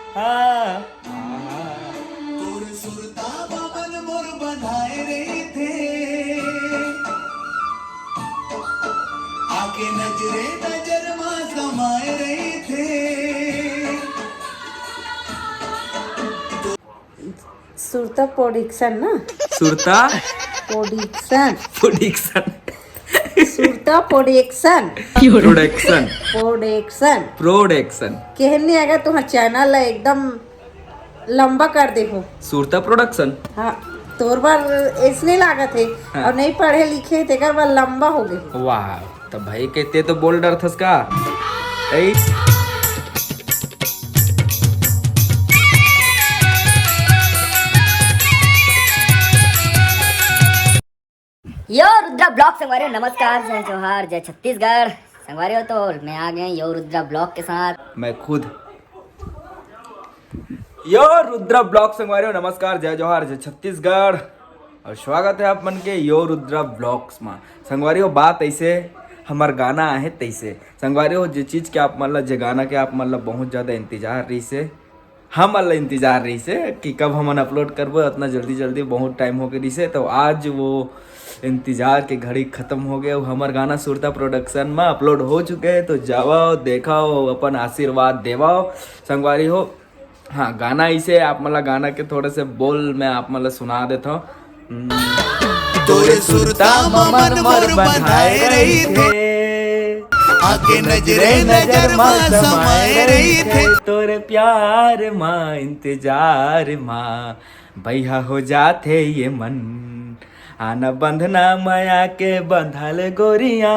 हाँ तोर सुरता बाबन मोर बंधाए रही थे, आके नजरे नजर मां समाए रही थे। सुरता प्रोडक्शन ना, सुरता प्रोडक्शन, प्रोडक्शन सुरता प्रोडक्शन, प्रोडक्शन प्रोडक्शन प्रोडक्शन कहने अगर तुम्हारा चैनल है एकदम लंबा कर दे हो। सुरता प्रोडक्शन। हाँ तोर बार इसने लागत है हाँ। और नहीं पढ़े लिखे थे कर बार लंबा हो गए। वाह तो भाई कहते तो बोल डर थस का ऐ? यो रुद्रा ब्लॉक संगवारी हो, नमस्कार, जय जोहार, जय छत्तीसगढ़ संगवारी हो। तो मैं आ गया यो रुद्रा ब्लॉक के साथ। मैं खुद यो रुद्रा ब्लॉग संगवारी हो, नमस्कार, जय जोहार, जय छत्तीसगढ़ और स्वागत है आप मन के यो रुद्रा ब्लॉग्स में। संगवारी हो बात ऐसे हमार गाना है तैसे संगवारी हो जे चीज के आप मतलब जे गाना के आप मतलब बहुत ज़्यादा इंतजार रही से हम मतलब इंतजार रही से कि कब हम अपलोड करबो इतना जल्दी जल्दी बहुत टाइम हो गई से। तो आज वो इंतजार के घड़ी खत्म हो गया। हमार गाना सुरता प्रोडक्शन में अपलोड हो चुके हैं। तो जाओ देखाओ अपन आशीर्वाद देवाओ संगवारी हो। हाँ गाना इसे आप मतलब गाना के थोड़े से बोल मैं आप मतलब सुना देता हूँ। तोरे सुरता मन मोर बंधाए रही थे, आके नजरे नजर मां समाए रही थे। तोरे प्यार माँ इंतजार माँ भैया हो जाते ये मन, आना बंधना माया के बंधल गोरिया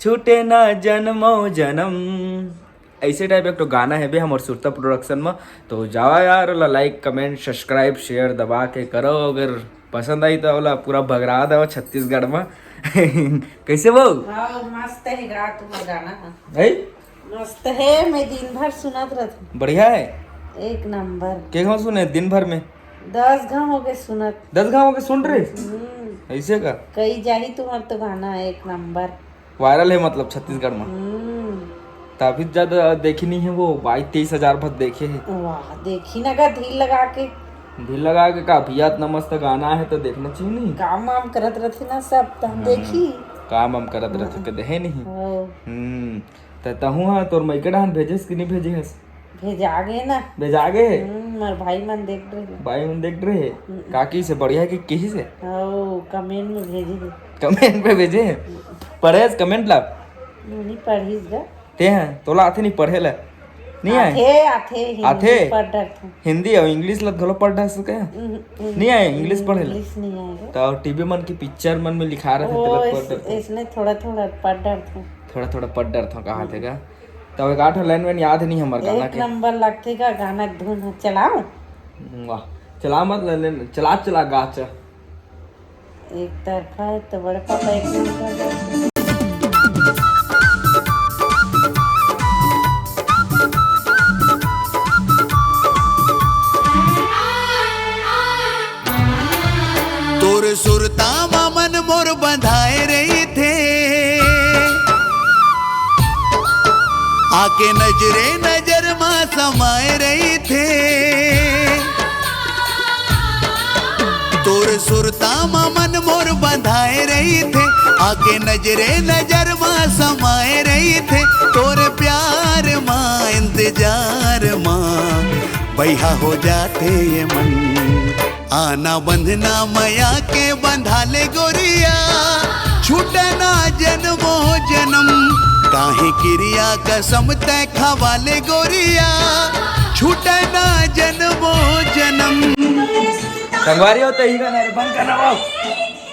छूटे ना जन्मो जन्म। ऐसे टाइप एक तो गाना है बे हमारे सुरता प्रोडक्शन में। तो जावा यार वाला लाइक कमेंट सब्सक्राइब शेयर दबा के करो। अगर पसंद आई तो वाला पूरा भगरा दो छत्तीसगढ़ में। कैसे वो मस्त है गा तुम्हारा गाना। है मस्त है, मैं दिन भर सुनत रहती। बढ़िया है। एक नंबर। के गाँव सुने दिन भर में 10 घाव हो गए सुनत। 10 गाँव के सुन रहे ऐसे का कई जाही तुम्हारा तो गाना है एक नंबर वायरल है मतलब छत्तीसगढ़ में। काफी ज्यादा देखी नहीं है वो 22-23 हजार भर देखे है। वाह देखी ना का दिल लगा के दिल लगा के काफी इतना मस्त गाना है तो देखना चाहिए नहीं। काम वाम करत रहते ना सब तो हम देखी काम हम करत रहे के देहे नहीं। हो तो तहु हाँ तोर मैके डाहन भेजेस कि नहीं भेजेस? भेजा गए ना। भेजा गए मार भाई मन देख रहे भाई मन देख रहे काकी से बढ़िया है कि किसी से हो कमेंट में भेजी दे। कमेंट पे भेजे पढ़े कमेंट ला नहीं पढ़ीस गा ते हैं तोला आथे नहीं पढ़े ला नहीं आए आथे आथे पढ़ डरते हिंदी और इंग्लिश ला थोड़ा पढ़ रहा सके नहीं आए इंग्लिश पढ़े ला इंग्लिश नहीं आएगा तो टीवी मन की पिक्चर मन में लिखा रहे थे तेरा पढ़ डर इसने थोड़ा थोड़ा पढ़ डरते। थोड़ा थोड़ा पढ़ डर था कहा थे का। तो एक आठ लाइन में याद नहीं हमारे गाना एक के नंबर लगते का गाना धुन चलाओ। वाह चला मत चला चला गाच एक तरफा है तो बड़े पापा एक नंबर। तोर सुरता मन मोर बंधाए रही थे, आके नजरे नजर मां समाए रही थे। तोर सुरता मन मोर बंधाए रही थे, आके नजरे नजर मां समाए रही थे। तोर प्यार मां इंतजार मां भैया हो जाते ये मन, आना बंधना माया के बंधाले गोरिया छूटे ना जन्मो जन्म। काहे क्रिया कसम तय खवाले गोरिया छूटे ना जन्मो जन्म। संगवारी हो तो ही गाना रे बंद करना वो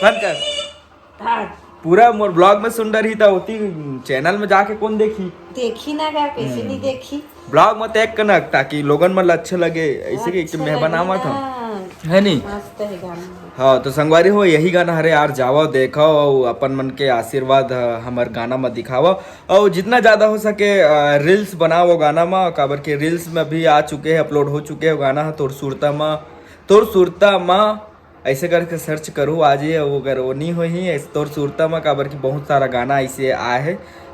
बंद कर। पूरा मोर ब्लॉग में सुन रही था होती चैनल में जाके कौन देखी देखी ना गा कैसे नहीं देखी ब्लॉग में टैग करना ताकि लोगन मतलब अच्छे लगे ऐसे कि मैं बनावा था है नहीं। मस्त है गाना। हाँ तो संगवारी हो यही गाना हरे यार जाओ देखो और अपन मन के आशीर्वाद हमार गाना में दिखाओ और जितना ज़्यादा हो सके रील्स बनाओ गाना में। काबर के रील्स में भी आ चुके हैं अपलोड हो चुके हैं गाना है तोर सुरता माँ ऐसे करके सर्च करो आज ये वो अगर वो नहीं हो ही तोर सुरता में काबर की बहुत सारा गाना ऐसे आए है।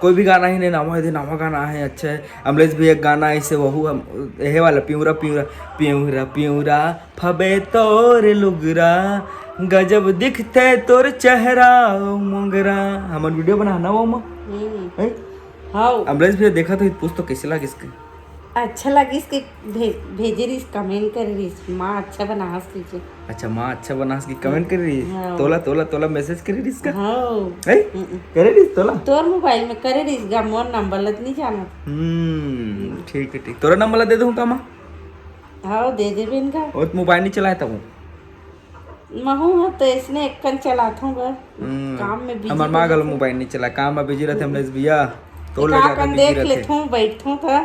कोई भी गाना ही नहीं नामा है नामा गाना है अच्छा है। अमलेश भी एक गाना ऐसे वहू यही वाला प्यूरा प्यूरा प्यूरा प्यूरा फबे तोर लुगरा गजब दिखते तोर चेहरा मोगरा। हमन वीडियो बनाना वो हम्म, हाँ अमलेश भी देखा तो पूछ तो कैसे लगा इसके। अच्छा लगी इसके भेजे रही कमेंट कर रही माँ अच्छा बना के। अच्छा माँ अच्छा बना इसकी कमेंट कर रही हाँ। तोला तोला तोला मैसेज कर रही इसका हाँ करे रही तोला। तोर मोबाइल में करे रही इसका मोर नंबर लग नहीं जाना। ठीक है ठीक तोरा नंबर ला दे दूँ का माँ। हाँ दे दे इनका और तो मोबाइल नहीं चलाया था वो महू है तो इसने एक कन चलाता हूँ काम में बिजी हमार माँ गल मोबाइल नहीं चला काम में बिजी रहते हमने भैया तो ले का जाकर कन बिजी देख रहते। लेता हूँ बैठता हूँ था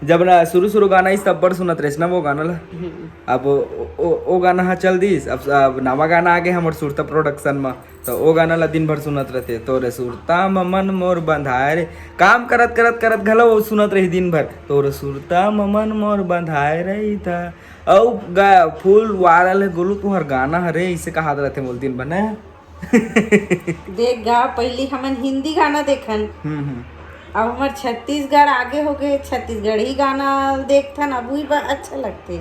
जब ना शुरू गाना इस तब बड़ सुनत रहे ना वो गाना ला। अब ओ गाना हा चल दिस अब नवा गाना आ गए हमार सुरता प्रोडक्शन में तो ओ गाना ला दिन भर सुनत रहते तोरे सुरता में मन मोर बंधाए रे काम करत करत करत घलो वो सुनत रही दिन भर तोरे सुरता में मन मोर बंधाए रही था औ फूल वायरल है गोलू तुम्हार गाना हरे इसे कहा रहते बोल दिन भर ना। देख गा पहले हमन हिंदी गाना देखन अब हमार छत्तीसगढ़ आगे हो गए छत्तीसगढ़ ही गाना देखथन अब वही अच्छा लगते।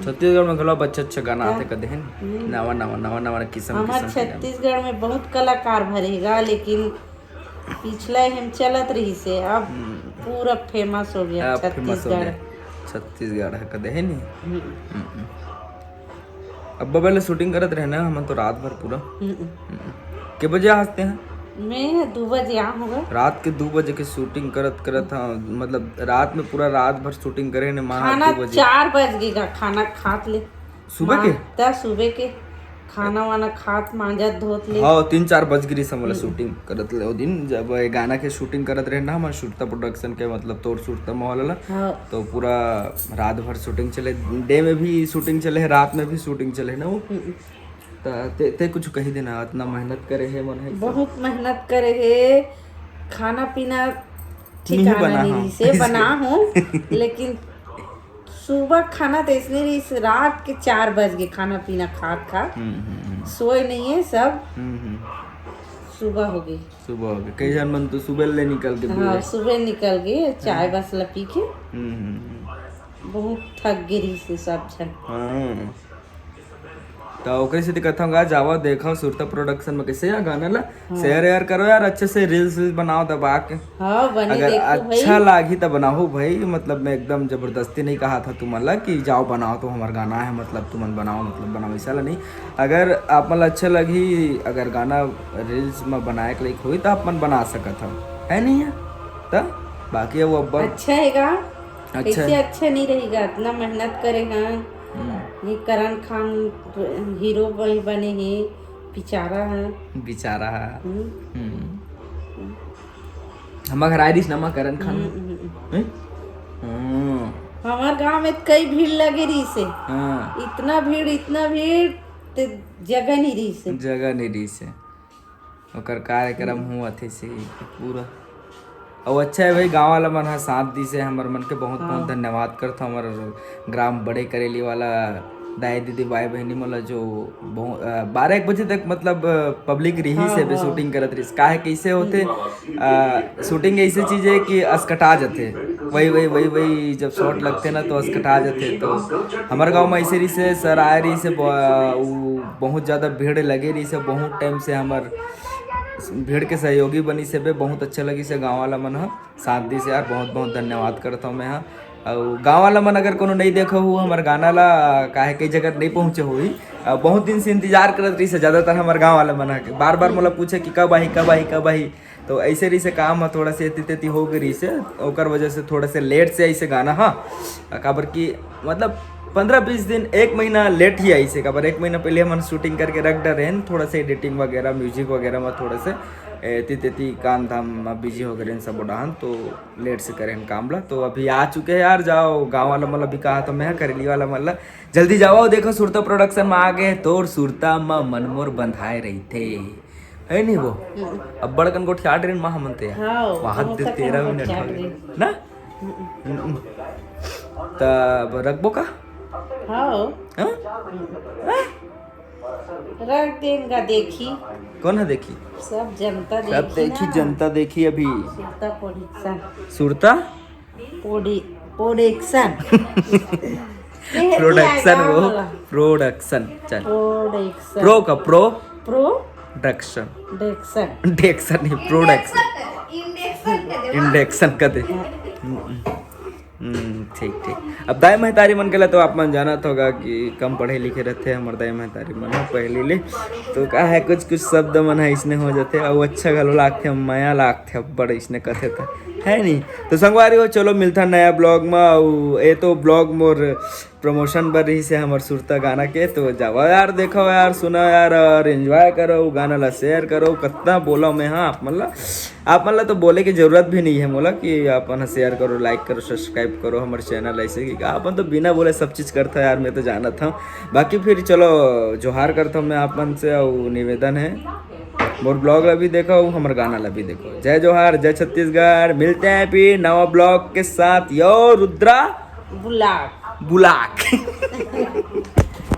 छत्तीसगढ़ में घलो अच्छा अच्छा गाना आते कदे हैं नवा नवा नवा नवा किस्म हमार किस्म के गाना। छत्तीसगढ़ में बहुत कलाकार भरेगा लेकिन पिछला हम चलत रही से अब पूरा फेमस हो गया अब फेमस हो छत्तीसगढ़। गया छत्तीसगढ़ है कदे है नहीं। अब पहले शूटिंग करत रहे ना हम तो रात भर पूरा के बजे हंसते हैं मैं 2 बजे यहाँ होगा रात के 2 बजे की शूटिंग करत करत हाँ मतलब रात में पूरा रात भर शूटिंग करे ने माँ खाना 2 बजे 4 बज गएगा खाना खात ले सुबह के दस सुबह के खाना वाना खात मांजत धोत ले। हाँ 3-4 बज गिरी समझ शूटिंग करत ले वो दिन जब ये गाना के शूटिंग करत रहे ना हमारे सुरता प्रोडक्शन के मतलब तोड़ सुरता मॉल वाला हाँ तो पूरा रात भर शूटिंग चले डे में भी शूटिंग चले रात में भी शूटिंग चले ना वो ते कुछ कही देना इतना मेहनत करे है मन है बहुत मेहनत करे है खाना पीना ठिकाना बना नहीं हूँ। से बना हूँ लेकिन सुबह खाना तो इसने रही रात के 4 बज गए खाना पीना खा सोए नहीं है सब सुबह हो गई। सुबह हो गई कई जन मन तो सुबह ले निकल के हाँ सुबह निकल गए चाय बस ला पी के बहुत थक गिरी से सब जन। हाँ तो ओकरे से कहता हूँ जावा देखो सुरता प्रोडक्शन में कैसे यार गाना ला शेयर यार करो यार अच्छे से रील्स बनाओ दबा के हाँ बने अगर देखो भाई अच्छा लागी तो बनाओ भाई मतलब मैं एकदम जबरदस्ती नहीं कहा था तुम्हारा कि जाओ बनाओ तो हमारा गाना है मतलब तुम बनाओ मतलब बनाओ ऐसा नहीं अगर आप मतलब अच्छा लगी अगर गाना रील्स में बनाए के लायक हुई तो आप मन बना सकत हो है नहीं है तो बाकी वो अब अच्छा हैगा अच्छा कैसे अच्छा नहीं रहेगा इतना मेहनत करे हैं ये करण खान हीरो वही बने हैं बेचारा है बेचारा हम घर आए नमा करण खान हमार गांव में कई भीड़ लगे रही से हाँ इतना भीड़ ते जगह नहीं रही से जगह नहीं रही से ओकर कार्यक्रम हुआ थे से पूरा और अच्छा है भाई गांव वाला मन हा साथ दी से हमारे मन के बहुत बहुत धन्यवाद करता हूँ हमारे ग्राम बड़े करेली वाला दाई दीदी भाई बहनी मला जो 12-1 बजे तक मतलब पब्लिक रही से भी शूटिंग करत रही काहे कैसे होते शूटिंग ऐसी चीज है कि अस्कटा जाते वही जब शॉट लगते ना तो अस्कटा जाते तो हमारे गांव में ऐसे रही से सर आए रही से बहुत ज़्यादा भीड़ लगे रही से बहुत टाइम से हमार भीड़ के सहयोगी बनी से भी बहुत अच्छा लगी से गाँव वाला मन साथ दी से यार बहुत बहुत धन्यवाद करता हूँ मैं हाँ और गाँव वाला मन अगर कोनो नहीं देखा हुआ हमारे गाना ला काहे कई जगह नहीं पहुँचे हुई बहुत दिन से इंतजार करत रही से ज़्यादातर हमारे गाँव वाला मन के बार बार मतलब पूछे कि कब आई तो ऐसे रही से काम है थोड़ा से तेती हो गई रही से ओकर वजह से थोड़ा से लेट से ऐसे गाना हाँ काबर की मतलब 15-20 दिन 1 महीना लेट ही आई से काबर 1 महीना पहले हम शूटिंग करके रख डर रहे थोड़ा सा एडिटिंग वगैरह म्यूजिक वगैरह में थोड़ा से तेती काम धाम बिजी हो गए सब उड़ान तो लेट से करें काम ला तो अभी आ चुके हैं यार जाओ गाँव वाला मतलब भी कहा तो मैं करेली वाला मतलब जल्दी जाओ देखो सुरता प्रोडक्शन में आ गए तोर सुरता में मनमोर बंधाए रही थे है नहीं वो अब बड़कन को ठिया ट्रेन महा मनते हाँ, वहाँ बहुत 13 मिनट ठिया हो गए ना तब रखबो का हाँ हाँ? रख देगा देखी कौन है देखी? सब जनता सब देखी देखी, ना। जनता देखी अभी। सुरता प्रोडक्शन सुरता प्रोडक्शन प्रोडक्शन, वो प्रोडक्शन, चल प्रोडक्शन प्रो का प्रो प्रोडक्शन डक्शन डेक्शन नहीं, प्रोडक्शन इंडेक्शन का दे। ठीक ठीक। अब दाई महतारी मन के तो आप मन जानत होगा कि कम पढ़े लिखे रहते हमारे दाई महतारी मन ह पहले ले, तो का है कुछ कुछ शब्द मन है इसने हो जाते और अच्छा घलो लागते, माया लागते बड़े इसने कथे था, है नहीं। तो संगवारी हो चलो मिलता नया ब्लॉग में। और ये तो ब्लॉग मोर प्रमोशन बर रही से हमार सुरता गाना के, तो जाओ यार देखो यार, सुनो यार और एंजॉय करो, गाना ला शेयर करो। कितना बोला मैं, हाँ आप मतलब तो बोले की जरूरत भी नहीं है मोला कि आप शेयर करो, लाइक करो, सब्सक्राइब करो हमारे चैनल। ऐसे कि अपन तो बिना बोले सब चीज़ करता है यार, मैं तो जाना था। बाकी फिर चलो जोहार करता हूँ मैं आपन से, और निवेदन है मोर ब्लॉग ला भी देखो, हमारे गाना ला भी देखो। जय जोहार, जय छत्तीसगढ़। मिलते हैं फिर नवा ब्लॉग के साथ। यो रुद्रा बुलाक बुलाक